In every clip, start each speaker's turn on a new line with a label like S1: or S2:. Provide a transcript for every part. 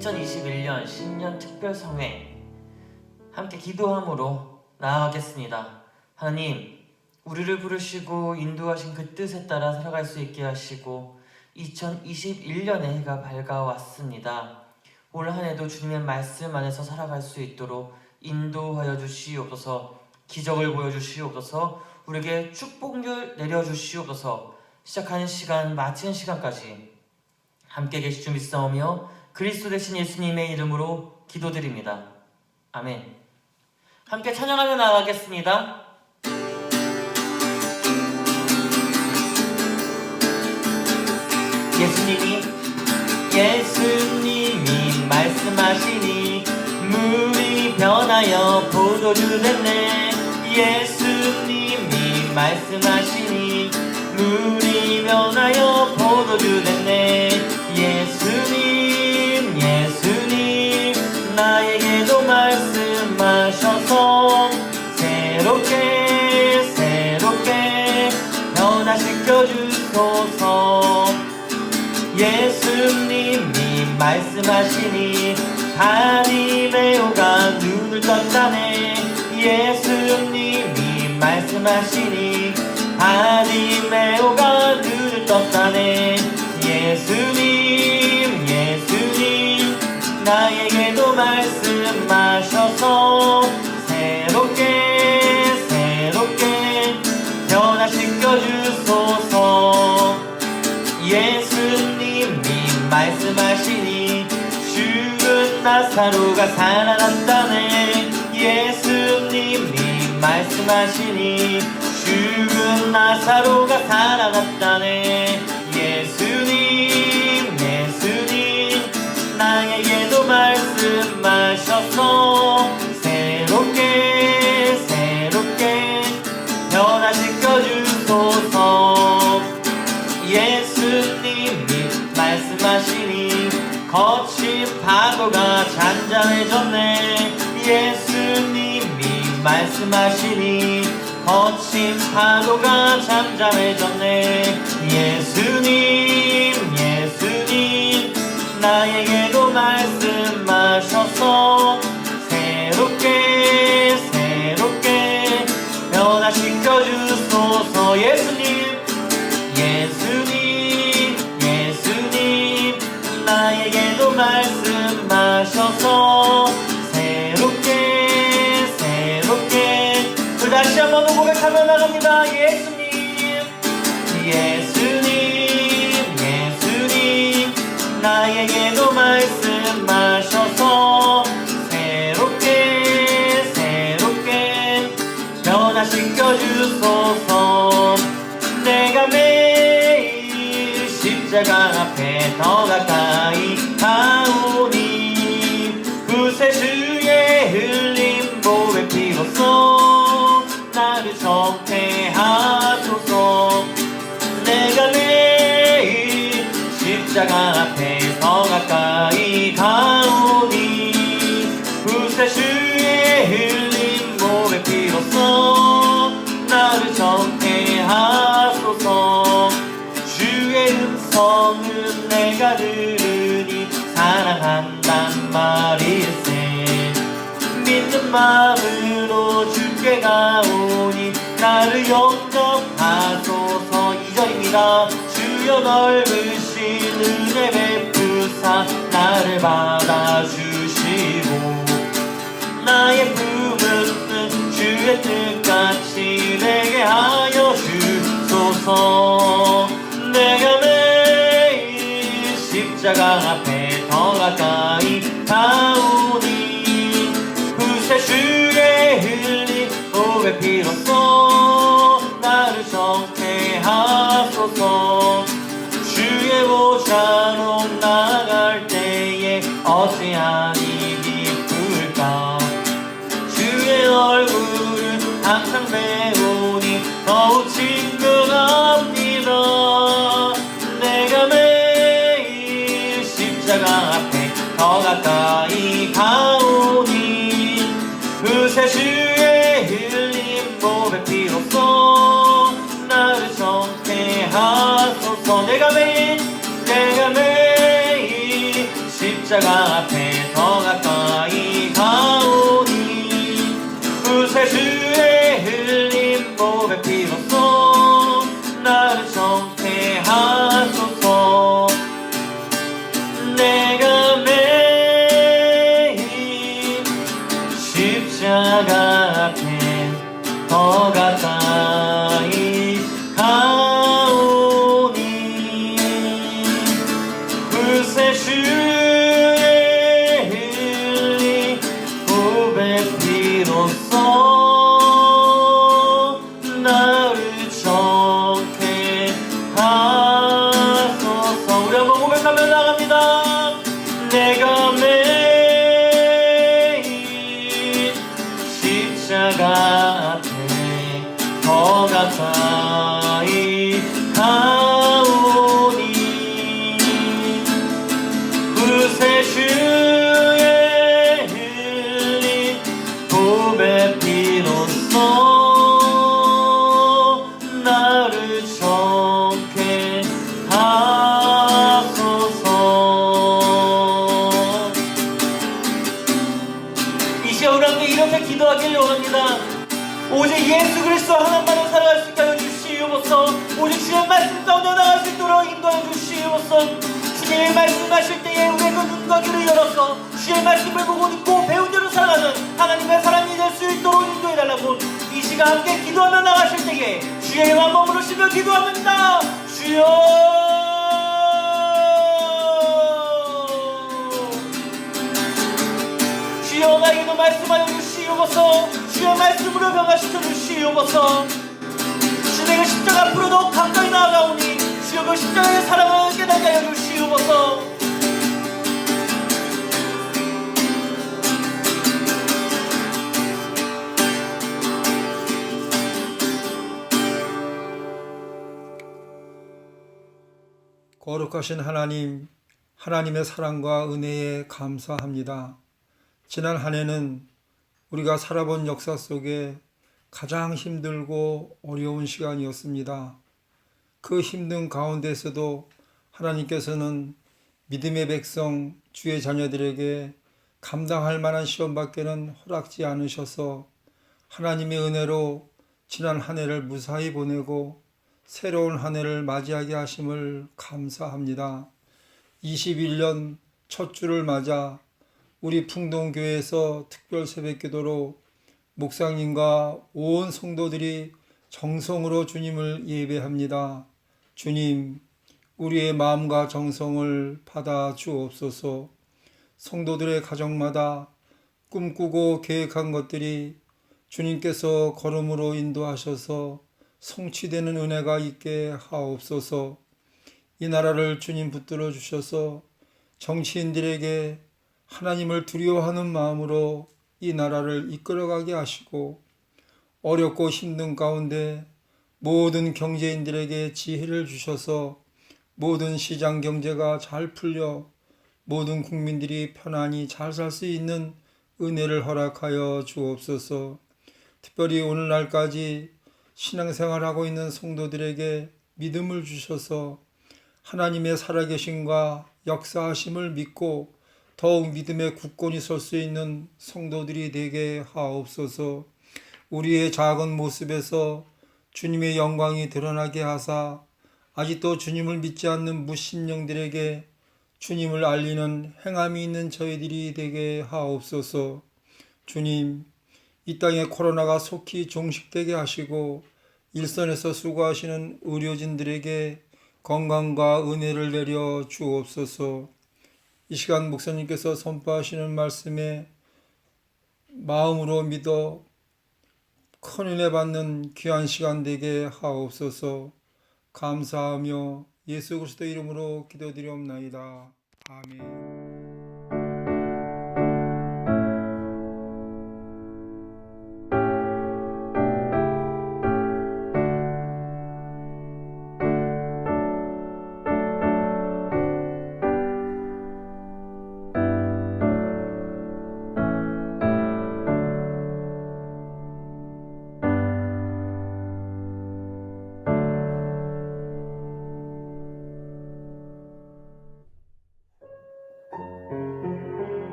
S1: 2021년 신년 특별성회 함께 기도함으로 나아가겠습니다. 하나님, 우리를 부르시고 인도하신 그 뜻에 따라 살아갈 수 있게 하시고 2021년의 해가 밝아왔습니다. 올 한 해도 주님의 말씀 안에서 살아갈 수 있도록 인도하여 주시옵소서. 기적을 보여주시옵소서. 우리에게 축복을 내려주시옵소서. 시작하는 시간, 마치는 시간까지 함께 계실 줄 믿사오며 그리스도 되신 예수님의 이름으로 기도드립니다. 아멘. 함께 찬양하며 나아가겠습니다. 예수님이 말씀하시니 물이 변하여 포도주 됐네. 예수님이 말씀하시니 물이 변하여 포도주 됐네. 예수님 나에게도 말씀하셔서 새롭게 변화시켜 주소서. 예수님이 말씀하시니 바리메오가 눈을 떴다네. 예수님이 말씀하시니 바리메오가 눈을 떴다네. 예수님 나에게도 말씀하셔서 새롭게 변화시켜 주소서. 예수님이 말씀하시니 죽은 나사로가 살아났다네. 예수님이 말씀하시니 죽은 나사로가 살아났다네. 예수님 나에게도 말씀하셔서 새롭게 변화시켜 주소서. 예수님이 말씀하시니 거친 파도가 잔잔해졌네. 예수님이 말씀하시니 거친 파도가 잠잠해졌네. 예수님 나에게도 말씀하셔서 새롭게 변화시켜 주소서. 예수님 나에게도 말씀하셔서 새롭게 다시 한번 고백하며 나갑니다. 예수님 나에게도 말씀하셔서 새롭게 변화시켜 주소서. 내가 매일 십자가 앞에 더 가까이 가오니 구세 주의 흘린 보배 피로써 나를 정퇴하소서. 내가 매일 십자가 앞에 더 가까이 가오니 구세 주의 흘린 보배 피로써 나를 정퇴하소서. 주의 음성은 내가 들으니 사랑한단 말일세. 믿는 마음으로 주께 가오니 나를 영접하소서. 2절입니다. 주여 넓으신 은혜 베푸사 나를 받아주시고 나의 품은 주의 뜻같이 되게 하여 주소서. 내가 매일 십자가 앞에 더 가까이 가오니 구세 주의 흘린 보배 피로써 나를 정퇴하소서. 주의 보좌로 나갈 때에 어찌하니 기쁠까. 주의 얼굴은 항상 배우니 더욱 친근합니다. 내가 매일 십자가 앞에 더 가까이 가오니 그새 주의 흘린 보배 피로써 나를 정퇴하소서. 내가 매일 십자가 십자가 앞에 더 가까이 가오니 구세주의 흘린 몸의 피로써 나를 정케하소서. 내가 매일 십자가 앞에 더 가까이 가오니 구세주의 흘린 보배 피로써 나를 정케 하소서. 우리 한번 고백하며 나갑니다. 내가 매일 십자가 앞에 더 가까이 가오니 구세주의 흘린 보배 피로써 나를 정케 하소서. 이 시간 우리 함께 이렇게 기도하길 원합니다. 오직 예수 그리스도 하나만을 살아갈 수 있게 하여 주시옵소서. 오직 주의 말씀 가운데 나갈 수 있도록 인도하여 주시옵소서. 주님의 말씀하실 때에 우리의 그 눈과 귀를 열어서 주의 말씀을 보고 듣고 배운 대로 살아가는 하나님의 사람이 될 수 있도록 인도해달라고 이 시간 함께 기도하며 나가실 때에 주의 영광 머무르시며 기도합니다. 주여, 주여 나에게도 말씀하여 주시옵소서. 주의 말씀으로 변화시켜 주시옵소서. 주님의 십자가 앞으로 더욱 가까이 나아가오니 주여 그 십자가의 사랑을 깨닫게 하여 주시옵소서.
S2: 거룩하신 하나님, 하나님의 사랑과 은혜에 감사합니다. 지난 한 해는 우리가 살아본 역사 속에 가장 힘들고 어려운 시간이었습니다. 그 힘든 가운데서도 하나님께서는 믿음의 백성, 주의 자녀들에게 감당할 만한 시험밖에는 허락지 않으셔서 하나님의 은혜로 지난 한 해를 무사히 보내고 새로운 한 해를 맞이하게 하심을 감사합니다. 21년 첫 주를 맞아 우리 풍동교회에서 특별 새벽기도로 목사님과 온 성도들이 정성으로 주님을 예배합니다. 주님, 우리의 마음과 정성을 받아 주옵소서. 성도들의 가정마다 꿈꾸고 계획한 것들이 주님께서 걸음으로 인도하셔서 성취되는 은혜가 있게 하옵소서. 이 나라를 주님 붙들어 주셔서 정치인들에게 하나님을 두려워하는 마음으로 이 나라를 이끌어가게 하시고 어렵고 힘든 가운데 모든 경제인들에게 지혜를 주셔서 모든 시장 경제가 잘 풀려 모든 국민들이 편안히 잘 살 수 있는 은혜를 허락하여 주옵소서. 특별히 오늘날까지 신앙생활하고 있는 성도들에게 믿음을 주셔서 하나님의 살아계심과 역사하심을 믿고 더욱 믿음의 굳건히 설 수 있는 성도들이 되게 하옵소서. 우리의 작은 모습에서 주님의 영광이 드러나게 하사 아직도 주님을 믿지 않는 무신령들에게 주님을 알리는 행함이 있는 저희들이 되게 하옵소서. 주님, 이 땅에 코로나가 속히 종식되게 하시고 일선에서 수고하시는 의료진들에게 건강과 은혜를 내려 주옵소서. 이 시간 목사님께서 선포하시는 말씀에 마음으로 믿어 큰 은혜 받는 귀한 시간 되게 하옵소서. 감사하며 예수 그리스도 이름으로 기도드리옵나이다. 아멘.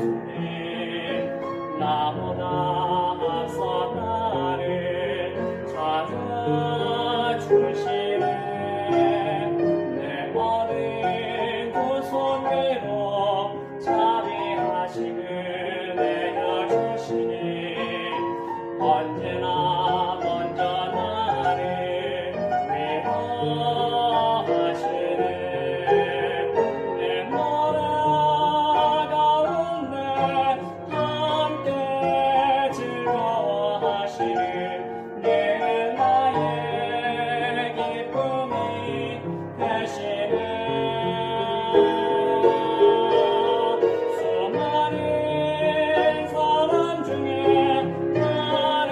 S1: 예수님 나보다 앞서 나를 찾아주시네. 내 어린 두 손 위로 자비하심을 내려주시니 언제나 먼저 나를 위로하시네. 내 모라 가운데 함께 즐거워하시니 늘 나의 기쁨이 되시네. 수많은 사람 중에 나를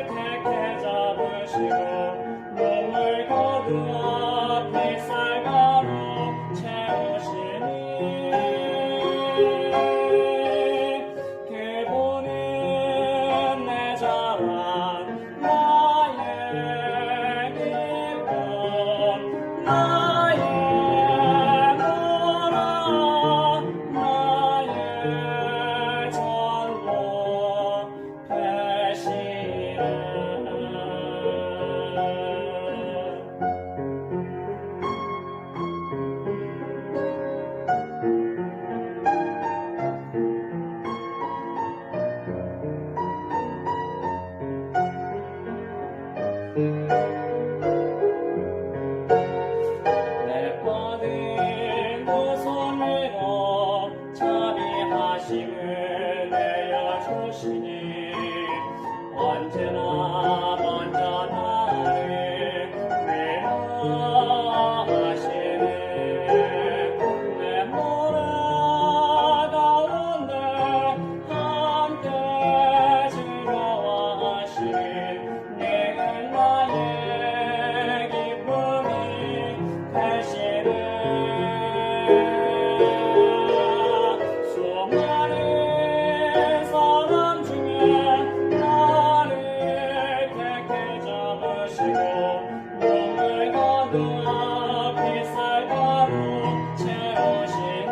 S1: 택해 잡으시고 몸을 거두어 핏살가루 채우시니 그분은 내 자랑 나의 기쁨 나의 노라 나의 전부 되시네. 내 뻗은 두 손 위로 자비하심을 내려주시니 언제나 먼저 나를 위로하시네. 내 모라 가운데 함께 즐거워하시니 늘 나의 기쁨이 되시네. 수많은 사람 중에 나를 택해 잡으시고 몸을 거두어 핏살가루 채우시니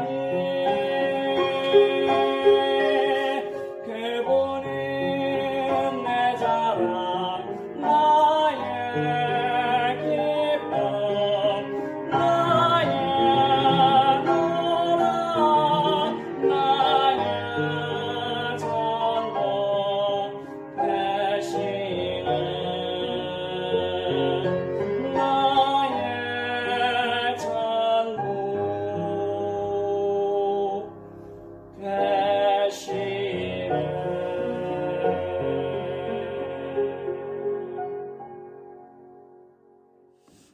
S1: 그분은 내 자랑 나의 기쁨 나의 노라 나의 전부 되시네. 나의 전부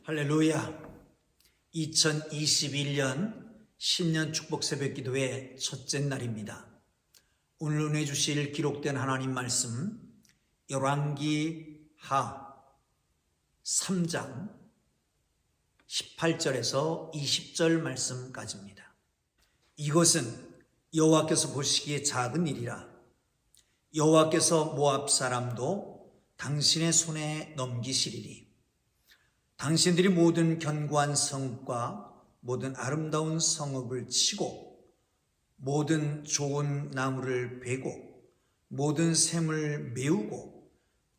S3: 할렐루야. 2021년 신년 축복 새벽 기도의 첫째 날입니다. 오늘 은혜 주실 기록된 하나님 말씀 열왕기하 3장 18절에서 20절 말씀까지입니다. 이것은 여호와께서 보시기에 작은 일이라. 여호와께서 모압 사람도 당신의 손에 넘기시리니 당신들이 모든 견고한 성읍과 모든 아름다운 성읍을 치고 모든 좋은 나무를 베고 모든 샘을 메우고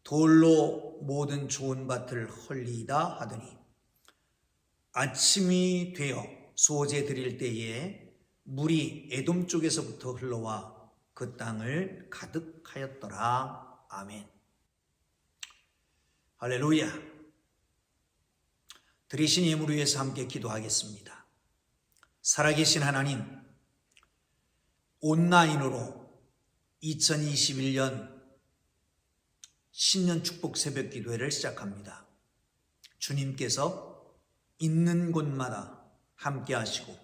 S3: 돌로 모든 좋은 밭을 헐리이다 하더니 아침이 되어 소제 드릴 때에 물이 에돔 쪽에서부터 흘러와 그 땅을 가득하였더라. 아멘. 할렐루야. 드리신 예물을 위해서 함께 기도하겠습니다. 살아계신 하나님, 온라인으로 2021년 신년 축복 새벽 기도회를 시작합니다. 주님께서 있는 곳마다 함께 하시고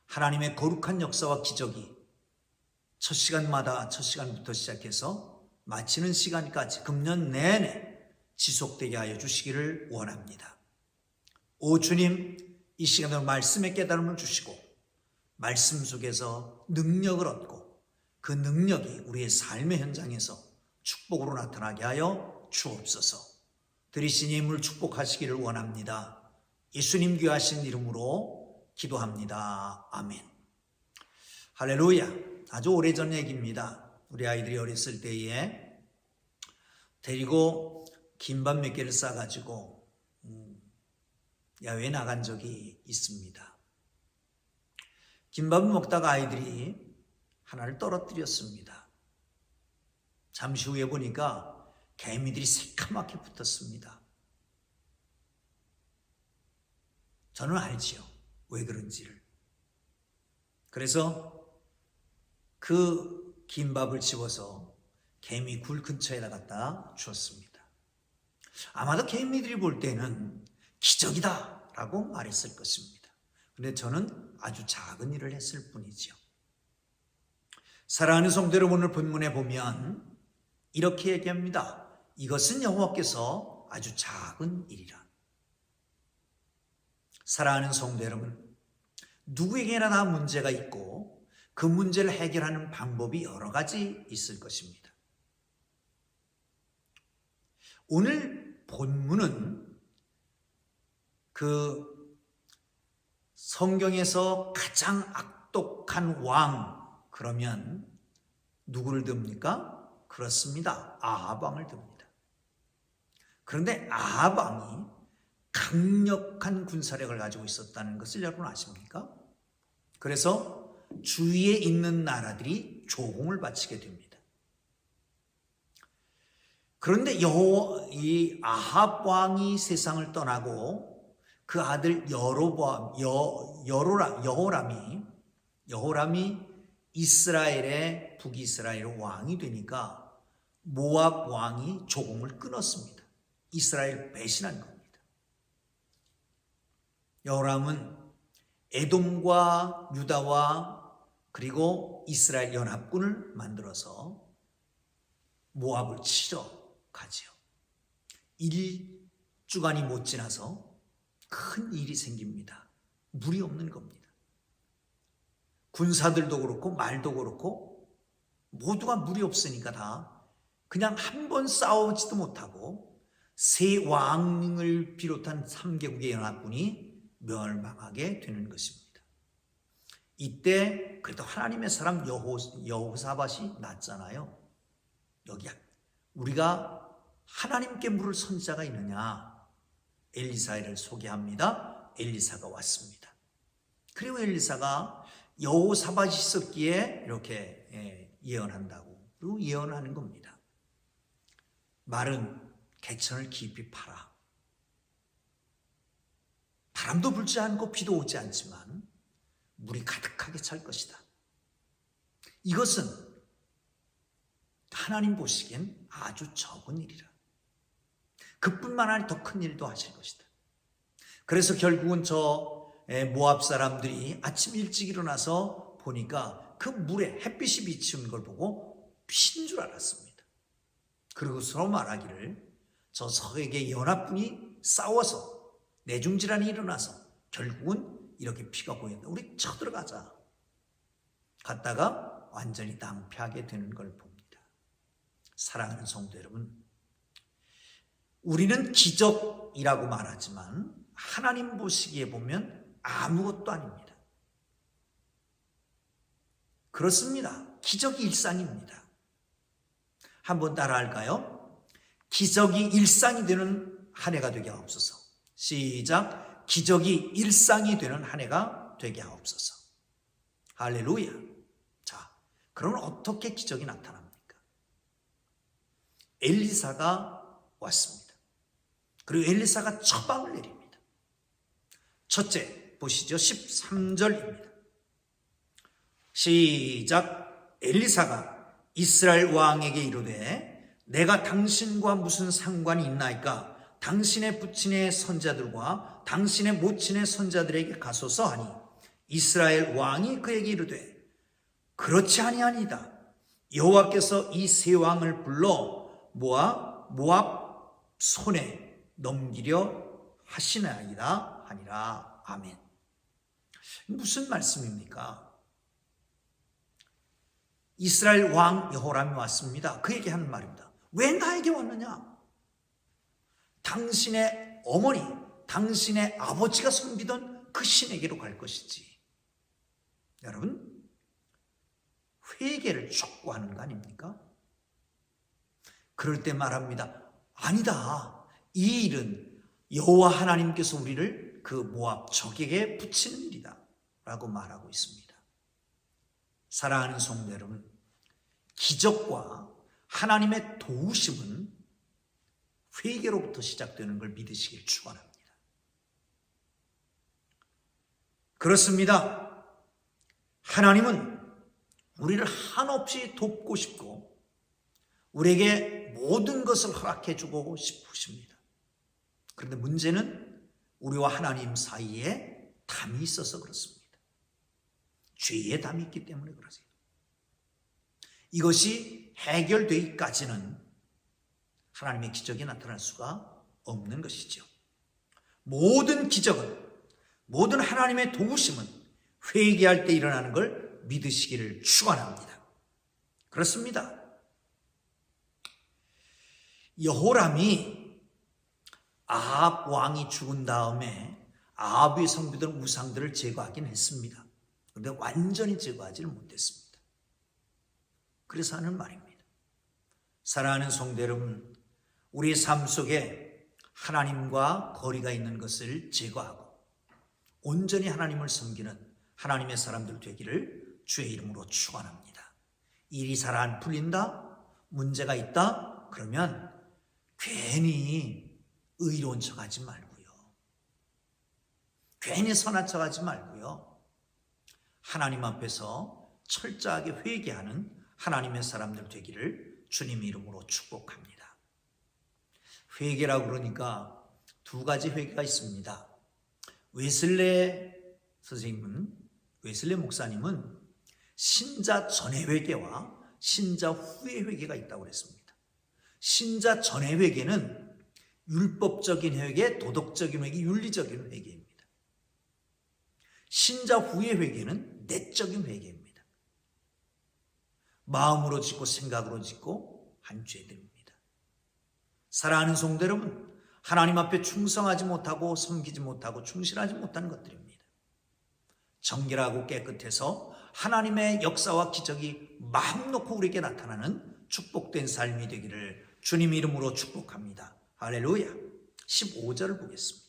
S3: 하나님의 거룩한 역사와 기적이 첫 시간부터 시작해서 마치는 시간까지 금년 내내 지속되게 하여 주시기를 원합니다. 오 주님, 이 시간으로 말씀의 깨달음을 주시고 말씀 속에서 능력을 얻고 그 능력이 우리의 삶의 현장에서 축복으로 나타나게 하여 주옵소서. 드리신 예물 축복하시기를 원합니다. 예수님 귀하신 이름으로 기도합니다. 아멘. 할렐루야. 아주 오래전 얘기입니다. 우리 아이들이 어렸을 때에 데리고 김밥 몇 개를 싸가지고 야외에 나간 적이 있습니다. 김밥을 먹다가 아이들이 하나를 떨어뜨렸습니다. 잠시 후에 보니까 개미들이 새카맣게 붙었습니다. 저는 알지요. 왜 그런지를. 그래서 그 김밥을 집어서 개미 굴 근처에다 갖다 주었습니다. 아마도 개미들이 볼 때는 기적이다 라고 말했을 것입니다. 그런데 저는 아주 작은 일을 했을 뿐이죠. 사랑하는 성도 여러분, 오늘 본문에 보면 이렇게 얘기합니다. 이것은 여호와께서 아주 작은 일이라. 사랑하는 성도 여러분, 누구에게나 다 문제가 있고 그 문제를 해결하는 방법이 여러 가지 있을 것입니다. 오늘 본문은 그 성경에서 가장 악독한 왕, 그러면 누구를 듭니까? 그렇습니다. 아합 왕을 듭니다. 그런데 아합 왕이 강력한 군사력을 가지고 있었다는 것을 여러분 아십니까? 그래서 주위에 있는 나라들이 조공을 바치게 됩니다. 그런데 이 아합 왕이 세상을 떠나고 그 아들 여호람이 이스라엘의 북이스라엘 왕이 되니까 모압 왕이 조공을 끊었습니다. 이스라엘 배신한 겁니다. 여호람은 에돔과 유다와 그리고 이스라엘 연합군을 만들어서 모압을 치러 가지요. 1주간이 못 지나서 큰 일이 생깁니다. 물이 없는 겁니다. 군사들도 그렇고 말도 그렇고 모두가 물이 없으니까 다 그냥 한 번 싸우지도 못하고 세 왕을 비롯한 3개국의 연합군이 멸망하게 되는 것입니다. 이때 그래도 하나님의 사람 여호사밧이 났잖아요. 여기 우리가 하나님께 물을 선자가 있느냐? 엘리사를 소개합니다. 엘리사가 왔습니다. 그리고 엘리사가 여호사밧이 있었기에 이렇게 예언한다고. 그리고 예언하는 겁니다. 마른 개천을 깊이 파라. 바람도 불지 않고 비도 오지 않지만 물이 가득하게 찰 것이다. 이것은 하나님 보시기엔 아주 적은 일이라. 그뿐만 아니라 더 큰 일도 하실 것이다. 그래서 결국은 저 모압 사람들이 아침 일찍 일어나서 보니까 그 물에 햇빛이 비치는 걸 보고 빛인 줄 알았습니다. 그리고 서로 말하기를 저 서에게 연합군이 싸워서 내중질환이 일어나서 결국은 이렇게 피가 보인다. 우리 쳐들어가자. 갔다가 완전히 낭패하게 되는 걸 봅니다. 사랑하는 성도 여러분, 우리는 기적이라고 말하지만 하나님 보시기에 보면 아무것도 아닙니다. 그렇습니다. 기적이 일상입니다. 한번 따라할까요? 기적이 일상이 되는 한 해가 되게 하옵소서. 시작. 기적이 일상이 되는 한 해가 되게 하옵소서. 할렐루야. 자, 그러면 어떻게 기적이 나타납니까? 엘리사가 왔습니다. 그리고 엘리사가 처방을 내립니다. 첫째, 보시죠. 13절입니다. 시작. 엘리사가 이스라엘 왕에게 이르되 내가 당신과 무슨 상관이 있나이까? 당신의 부친의 선자들과 당신의 모친의 선자들에게 가소서 하니 이스라엘 왕이 그에게 이르되 그렇지 아니하니이다. 여호와께서 이 세 왕을 불러 모압 손에 넘기려 하시나이다 하니라. 아멘. 무슨 말씀입니까? 이스라엘 왕 여호람이 왔습니다. 그에게 하는 말입니다. 왜 나에게 왔느냐? 당신의 어머니, 당신의 아버지가 섬기던 그 신에게로 갈 것이지. 여러분, 회개를 촉구하는 거 아닙니까? 그럴 때 말합니다. 아니다. 이 일은 여호와 하나님께서 우리를 그 모압 적에게 붙이는 일이다 라고 말하고 있습니다. 사랑하는 성도 여러분, 기적과 하나님의 도우심은 회개로부터 시작되는 걸 믿으시길 축원합니다. 그렇습니다. 하나님은 우리를 한없이 돕고 싶고 우리에게 모든 것을 허락해 주고 싶으십니다. 그런데 문제는 우리와 하나님 사이에 담이 있어서 그렇습니다. 죄의 담이 있기 때문에 그러세요. 이것이 해결되기까지는 하나님의 기적이 나타날 수가 없는 것이죠. 모든 기적은, 모든 하나님의 도우심은 회개할 때 일어나는 걸 믿으시기를 축원합니다. 그렇습니다. 여호람이 아합 왕이 죽은 다음에 아합이 섬기던 우상들을 제거하긴 했습니다. 그런데 완전히 제거하지는 못했습니다. 그래서 하는 말입니다. 사랑하는 성도 여러분, 우리의 삶 속에 하나님과 거리가 있는 것을 제거하고 온전히 하나님을 섬기는 하나님의 사람들 되기를 주의 이름으로 축원합니다. 일이 잘 안 풀린다? 문제가 있다? 그러면 괜히 의로운 척하지 말고요. 괜히 선한 척하지 말고요. 하나님 앞에서 철저하게 회개하는 하나님의 사람들 되기를 주님 이름으로 축복합니다. 회개라고 그러니까 두 가지 회개가 있습니다. 웨슬레 목사님은 신자 전의 회개와 신자 후의 회개가 있다고 그랬습니다. 신자 전의 회개는 율법적인 회개, 도덕적인 회개, 윤리적인 회개입니다. 신자 후의 회개는 내적인 회개입니다. 마음으로 짓고 생각으로 짓고 한 죄들입니다. 사랑하는 성도 여러분, 하나님 앞에 충성하지 못하고 섬기지 못하고 충실하지 못하는 것들입니다. 정결하고 깨끗해서 하나님의 역사와 기적이 마음 놓고 우리에게 나타나는 축복된 삶이 되기를 주님 이름으로 축복합니다. 할렐루야. 15절을 보겠습니다.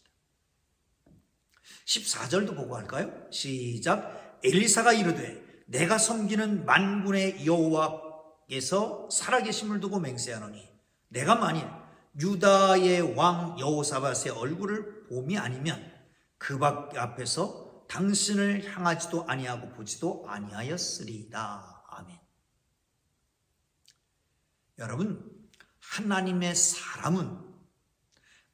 S3: 14절도 보고 할까요? 시작. 엘리사가 이르되 내가 섬기는 만군의 여호와께서 살아계심을 두고 맹세하노니 내가 만일 유다의 왕 여호사밧의 얼굴을 봄이 아니면 그 밖 앞에서 당신을 향하지도 아니하고 보지도 아니하였으리이다. 아멘. 여러분, 하나님의 사람은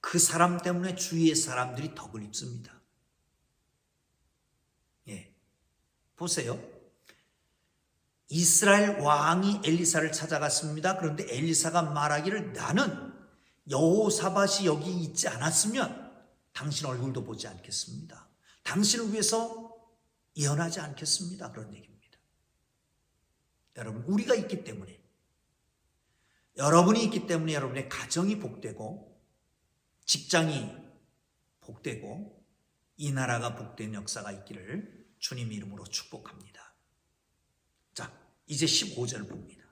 S3: 그 사람 때문에 주위의 사람들이 덕을 입습니다. 예, 보세요. 이스라엘 왕이 엘리사를 찾아갔습니다. 그런데 엘리사가 말하기를 나는 여호사밧이 여기 있지 않았으면 당신 얼굴도 보지 않겠습니다. 당신을 위해서 예언하지 않겠습니다. 그런 얘기입니다. 여러분, 우리가 있기 때문에, 여러분이 있기 때문에 여러분의 가정이 복되고 직장이 복되고 이 나라가 복된 역사가 있기를 주님 이름으로 축복합니다. 자, 이제 15절 봅니다.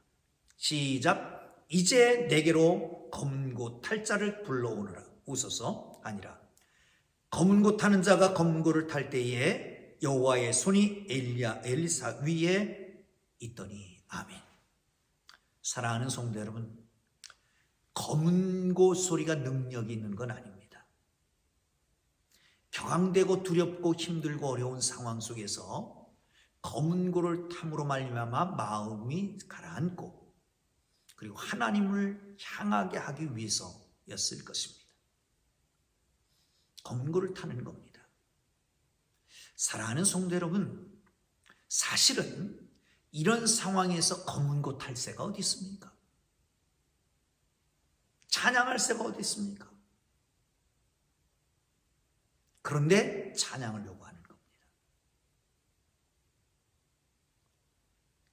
S3: 시작. 이제 내게로 검은 고 탈 자를 불러오느라. 웃어서 아니라 검은 고 타는 자가 검은 고를 탈 때에 여호와의 손이 엘리사 위에 있더니. 아멘. 사랑하는 성도 여러분, 검은 고 소리가 능력이 있는 건 아닙니다. 격앙되고 두렵고 힘들고 어려운 상황 속에서 검은 고를 탐으로 말미암아 마음이 가라앉고 그리고 하나님을 향하게 하기 위해서였을 것입니다. 검은 고를 타는 겁니다. 사랑하는 성도 여러분, 사실은 이런 상황에서 검은 고 탈 새가 어디 있습니까? 찬양할 새가 어디 있습니까? 그런데 찬양을 요구하는 겁니다.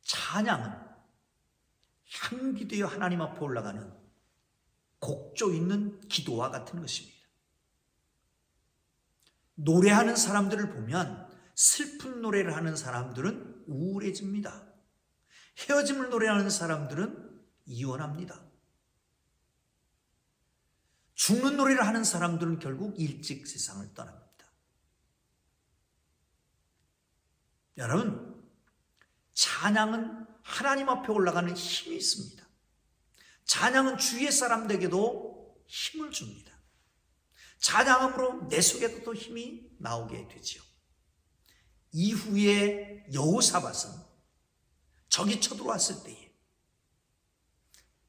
S3: 찬양은 향기 되어 하나님 앞에 올라가는 곡조 있는 기도와 같은 것입니다. 노래하는 사람들을 보면 슬픈 노래를 하는 사람들은 우울해집니다. 헤어짐을 노래하는 사람들은 이혼합니다. 죽는 노래를 하는 사람들은 결국 일찍 세상을 떠납니다. 여러분, 찬양은 하나님 앞에 올라가는 힘이 있습니다. 찬양은 주위의 사람들에게도 힘을 줍니다. 찬양함으로 내 속에도 또 힘이 나오게 되지요. 이후에 여호사밧은 적이 쳐들어왔을 때에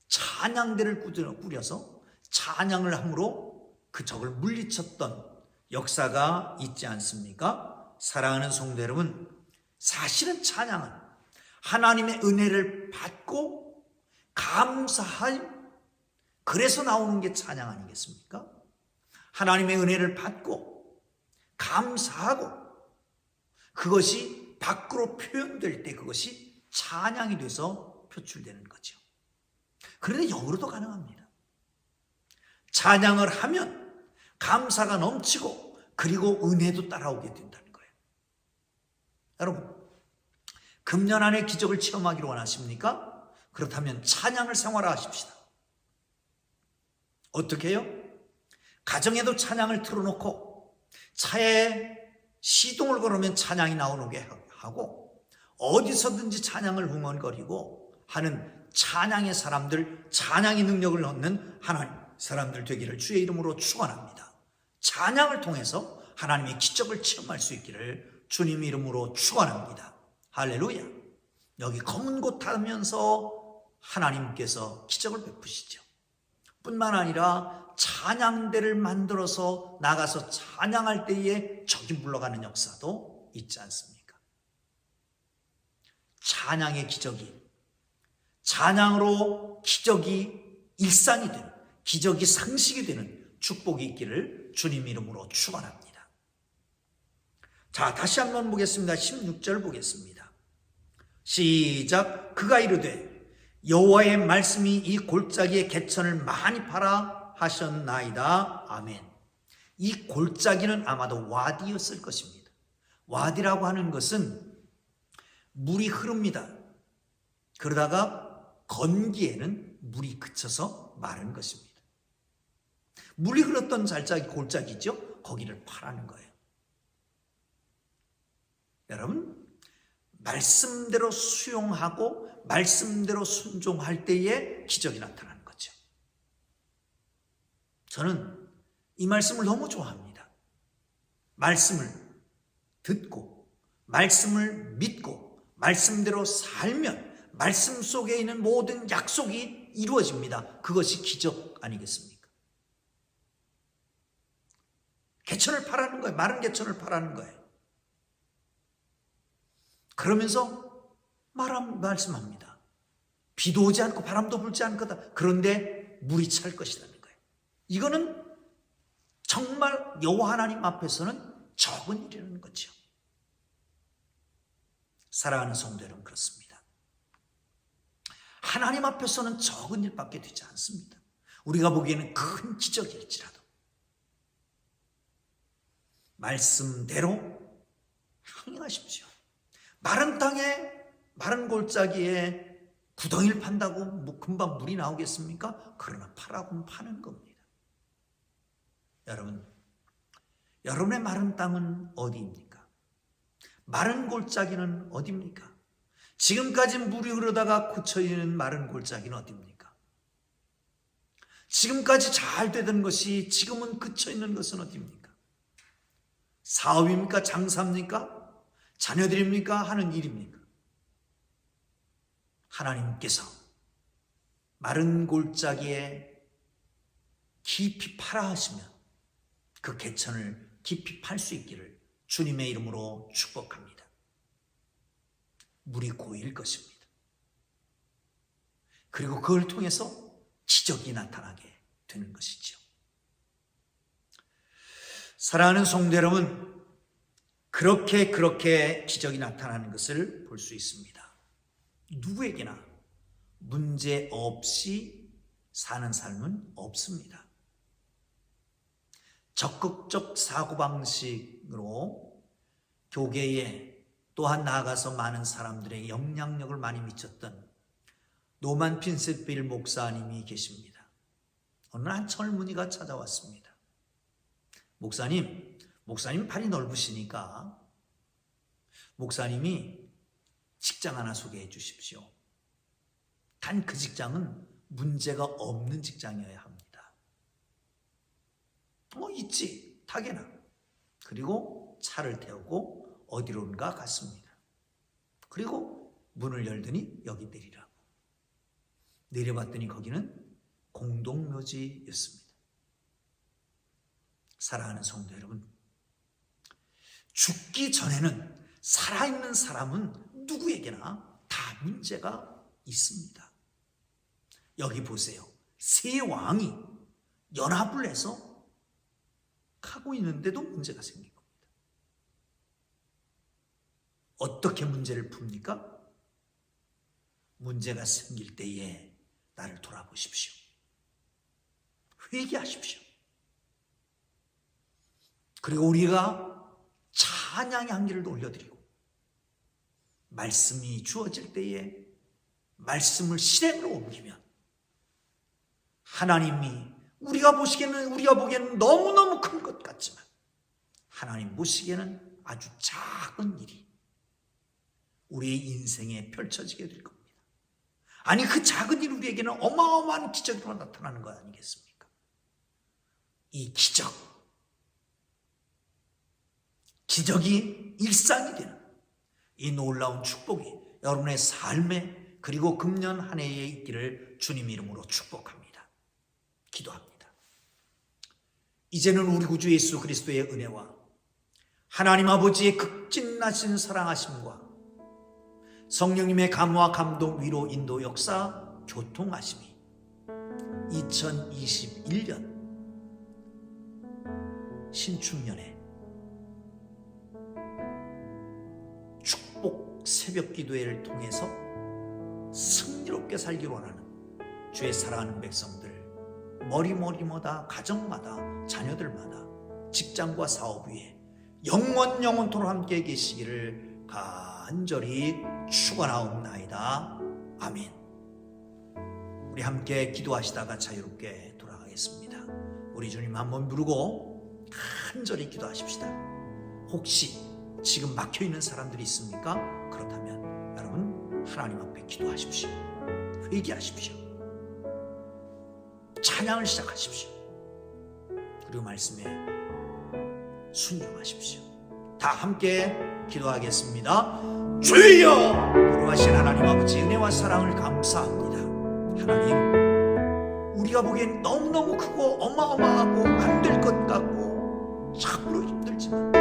S3: 찬양대를 꾸려서 찬양을 함으로 그 적을 물리쳤던 역사가 있지 않습니까? 사랑하는 성도 여러분, 사실은 찬양은 하나님의 은혜를 받고 감사함, 그래서 나오는 게 찬양 아니겠습니까? 하나님의 은혜를 받고 감사하고 그것이 밖으로 표현될 때 그것이 찬양이 돼서 표출되는 거죠. 그런데 영으로도 가능합니다. 찬양을 하면 감사가 넘치고 그리고 은혜도 따라오게 된다는 거예요. 여러분, 금년 안에 기적을 체험하기를 원하십니까? 그렇다면 찬양을 생활화하십시다. 어떻게 해요? 가정에도 찬양을 틀어놓고 차에 시동을 걸으면 찬양이 나오게 하고 어디서든지 찬양을 흥얼거리고 하는 찬양의 사람들, 찬양의 능력을 얻는 하나님 사람들 되기를 주의 이름으로 축원합니다. 찬양을 통해서 하나님의 기적을 체험할 수 있기를 주님 이름으로 축원합니다. 할렐루야. 여기 검은 곳 타면서 하나님께서 기적을 베푸시죠. 뿐만 아니라 찬양대를 만들어서 나가서 찬양할 때에 적이 물러가는 역사도 있지 않습니까? 찬양의 기적이, 찬양으로 기적이 일상이 되는, 기적이 상식이 되는 축복이 있기를 주님 이름으로 축원합니다. 자, 다시 한번 보겠습니다. 16절 보겠습니다. 시작. 그가 이르되 여호와의 말씀이 이 골짜기의 개천을 많이 파라 하셨나이다. 아멘. 이 골짜기는 아마도 와디였을 것입니다. 와디라고 하는 것은 물이 흐릅니다. 그러다가 건기에는 물이 그쳐서 마른 것입니다. 물이 흘렀던 골짜기죠. 거기를 파라는 거예요. 여러분, 말씀대로 수용하고 말씀대로 순종할 때에 기적이 나타나는 거죠. 저는 이 말씀을 너무 좋아합니다. 말씀을 듣고 말씀을 믿고 말씀대로 살면 말씀 속에 있는 모든 약속이 이루어집니다. 그것이 기적 아니겠습니까? 개천을 파라는 거예요. 마른 개천을 파라는 거예요. 그러면서 말씀합니다. 비도 오지 않고 바람도 불지 않을 거다. 그런데 물이 찰 것이라는 거예요. 이거는 정말 여호와 하나님 앞에서는 적은 일이라는 거죠. 사랑하는 성도 여러분, 그렇습니다. 하나님 앞에서는 적은 일밖에 되지 않습니다. 우리가 보기에는 큰 기적일지라도 말씀대로 행하십시오. 마른 땅에 마른 골짜기에 구덩이를 판다고 뭐 금방 물이 나오겠습니까? 그러나 파라고는 파는 겁니다. 여러분, 여러분의 마른 땅은 어디입니까? 마른 골짜기는 어디입니까? 지금까지 물이 흐르다가 고쳐있는 마른 골짜기는 어디입니까? 지금까지 잘 되던 것이 지금은 그쳐있는 것은 어디입니까? 사업입니까? 장사입니까? 자녀들입니까? 하는 일입니까? 하나님께서 마른 골짜기에 깊이 파라 하시면 그 개천을 깊이 팔 수 있기를 주님의 이름으로 축복합니다. 물이 고일 것입니다. 그리고 그걸 통해서 기적이 나타나게 되는 것이죠. 사랑하는 성도 여러분, 그렇게 기적이 나타나는 것을 볼 수 있습니다. 누구에게나 문제 없이 사는 삶은 없습니다. 적극적 사고방식으로 교계에 또한 나아가서 많은 사람들에게 영향력을 많이 미쳤던 노만 핀셋빌 목사님이 계십니다. 어느 날 한 젊은이가 찾아왔습니다. 목사님 팔이 넓으시니까 목사님이 직장 하나 소개해 주십시오. 단 그 직장은 문제가 없는 직장이어야 합니다. 있지, 타게나. 그리고 차를 태우고 어디론가 갔습니다. 그리고 문을 열더니 여기 내리라고. 내려봤더니 거기는 공동묘지였습니다. 사랑하는 성도 여러분, 죽기 전에는 살아있는 사람은 누구에게나 다 문제가 있습니다. 여기 보세요. 세 왕이 연합을 해서 가고 있는데도 문제가 생긴 겁니다. 어떻게 문제를 풉니까? 문제가 생길 때에 나를 돌아보십시오. 회개하십시오. 그리고 우리가 찬양의 한기를 올려드리고 말씀이 주어질 때에 말씀을 실행으로 옮기면 하나님이 우리가 보기에는 너무너무 큰 것 같지만 하나님 보시기에는 아주 작은 일이 우리의 인생에 펼쳐지게 될 겁니다. 아니, 그 작은 일 우리에게는 어마어마한 기적으로 나타나는 것 아니겠습니까? 이 기적이 일상이 되는 이 놀라운 축복이 여러분의 삶에 그리고 금년 한 해에 있기를 주님 이름으로 축복합니다. 기도합니다. 이제는 우리 구주 예수 그리스도의 은혜와 하나님 아버지의 극진하신 사랑하심과 성령님의 감화, 감동, 위로, 인도, 역사, 교통하심이 2021년 신축년에 축복 새벽 기도회를 통해서 승리롭게 살기로 원하는 주의 사랑하는 백성들 머리마다 가정마다 자녀들마다 직장과 사업 위에 영원토록 함께 계시기를 간절히 축원하옵나이다. 아멘. 우리 함께 기도하시다가 자유롭게 돌아가겠습니다. 우리 주님 한번 부르고 간절히 기도하십시다. 혹시 지금 막혀있는 사람들이 있습니까? 그렇다면 여러분 하나님 앞에 기도하십시오. 회개하십시오. 찬양을 시작하십시오. 그리고 말씀에 순종하십시오. 다 함께 기도하겠습니다. 주여, 거룩하신 하나님 아버지 은혜와 사랑을 감사합니다. 하나님, 우리가 보기엔 너무너무 크고 어마어마하고 안 될 것 같고 참으로 힘들지만